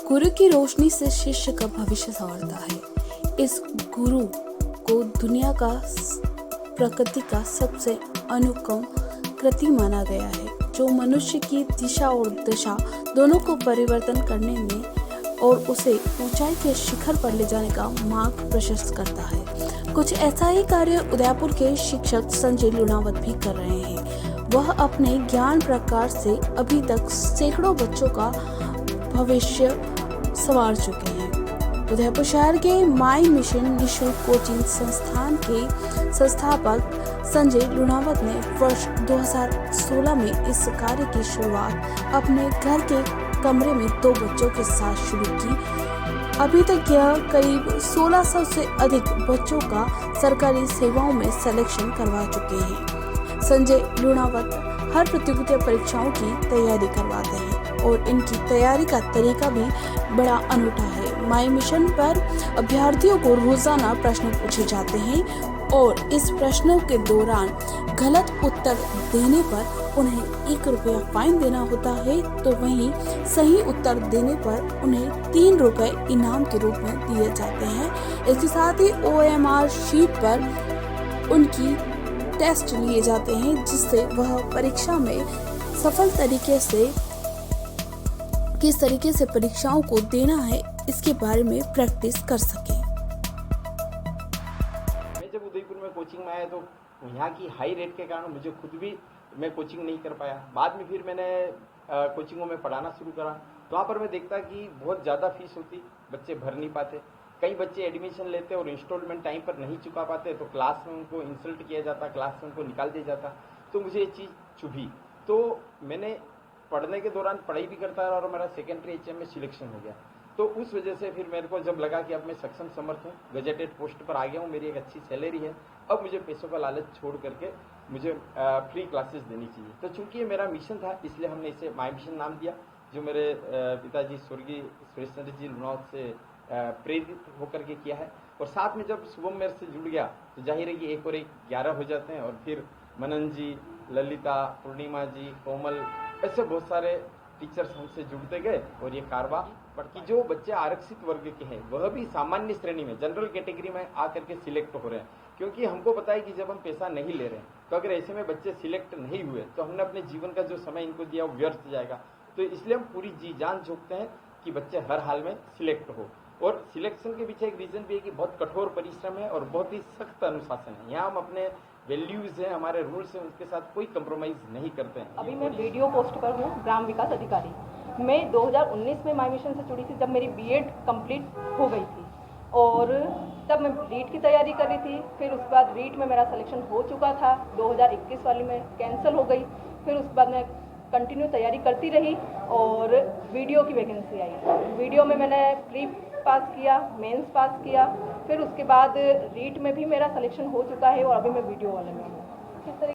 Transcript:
गुरु की रोशनी से शिष्य का भविष्य संवरता है। इस गुरु को दुनिया का प्रकृति का सबसे अनुपम कृति माना गया है, जो मनुष्य की दिशा और दशा दोनों को परिवर्तन करने में और उसे ऊंचाई के शिखर पर ले जाने का मार्ग प्रशस्त करता है। कुछ ऐसा ही कार्य उदयपुर के शिक्षक संजय लुणावत भी कर रहे हैं। वह अपने ज्ञान प्रकार से अभी तक सैकड़ों बच्चों का भविष्य संवार चुके हैं। उदयपुर शहर के माई मिशन निःशुल्क कोचिंग संस्थान के संस्थापक संजय लुणावत ने वर्ष 2016 में इस कार्य की शुरुआत अपने घर के कमरे में 2 बच्चों के साथ शुरू की। अभी तक यह करीब 1600 से अधिक बच्चों का सरकारी सेवाओं में सिलेक्शन करवा चुके हैं। संजय लुणावत हर प्रतियोगिता परीक्षाओं की तैयारी करवाते हैं और इनकी तैयारी का तरीका भी बड़ा अनूठा है। माई मिशन पर अभ्यर्थियों को रोजाना प्रश्न पूछे जाते हैं और इस प्रश्नों के दौरान गलत उत्तर देने पर उन्हें 1 रुपया फाइन देना होता है, तो वहीं सही उत्तर देने पर उन्हें 3 रुपए इनाम के रूप में दिए जाते हैं। इसके साथ ही OMR शीट पर उनकी टेस्ट लिए जाते हैं, जिससे वह परीक्षा में सफल तरीके से किस तरीके से परीक्षाओं को देना है इसके बारे में प्रैक्टिस कर सके। मैं जब उदयपुर में कोचिंग में आया तो यहाँ की हाई रेट के कारण मुझे खुद भी मैं कोचिंग नहीं कर पाया। बाद में फिर मैंने कोचिंगों में पढ़ाना शुरू करा, तो वहाँ पर मैं देखता कि बहुत ज़्यादा फीस होती, बच्चे भर नहीं पाते। कई बच्चे एडमिशन लेते और इंस्टॉलमेंट टाइम पर नहीं चुका पाते, तो क्लास में उनको इंसल्ट किया जाता, क्लास में उनको निकाल दिया जाता। तो मुझे ये चीज़ चुभी, तो मैंने पढ़ने के दौरान पढ़ाई भी करता रहा और मेरा सेकेंडरी HM में सिलेक्शन हो गया। तो उस वजह से फिर मेरे को जब लगा कि अब मैं सक्षम समर्थ हूँ, गजेटेड पोस्ट पर आ गया हूँ, मेरी एक अच्छी सैलरी है, अब मुझे पैसों का लालच छोड़ करके मुझे फ्री क्लासेस देनी चाहिए। तो चूंकि ये मेरा मिशन था, इसलिए हमने इसे माई मिशन नाम दिया, जो मेरे पिताजी स्वर्गीय सुरेश चंद्र जी लुणावत से प्रेरित होकर के किया है। और साथ में जब शुभम मेरे से जुड़ गया तो जाहिर है कि 1 और 1 11 हो जाते हैं। और फिर मनन जी, ललिता, पूर्णिमा जी, कोमल, ऐसे बहुत सारे टीचर्स हमसे जुड़ते गए और ये कारवा कि जो बच्चे आरक्षित वर्ग के हैं वह भी सामान्य श्रेणी में, जनरल कैटेगरी में आकर के सिलेक्ट हो रहे हैं। क्योंकि हमको पता है कि जब हम पैसा नहीं ले रहे हैं, तो अगर ऐसे में बच्चे सिलेक्ट नहीं हुए तो हमने अपने जीवन का जो समय इनको दिया वो व्यर्थ जाएगा। तो इसलिए हम पूरी जी जान झोंकते हैं कि बच्चे हर हाल में सिलेक्ट हो। और सिलेक्शन के पीछे एक रीजन भी है कि बहुत कठोर परिश्रम है और बहुत ही सख्त अनुशासन है। यहाँ हम अपने वैल्यूज हैं, हमारे रूल्स हैं, उसके साथ कोई कंप्रोमाइज नहीं करते हैं। अभी मैं वीडियो पोस्ट पर हूँ, ग्राम विकास अधिकारी। मैं 2019 में माई मिशन से जुड़ी थी, जब मेरी BEd कंप्लीट हो गई थी और तब मैं रीट की तैयारी कर रही थी। फिर उसके बाद रीट में मेरा सिलेक्शन हो चुका था, 2021 वाली में कैंसिल हो गई। फिर उसके बाद मैं कंटिन्यू तैयारी करती रही और वीडियो की वैकेंसी आई। वीडियो में मैंने प्री पास किया, मेंस पास किया, फिर उसके बाद रीट में भी मेरा सिलेक्शन हो चुका है और अभी मैं वीडियो वाले में हूँ। किस तरीके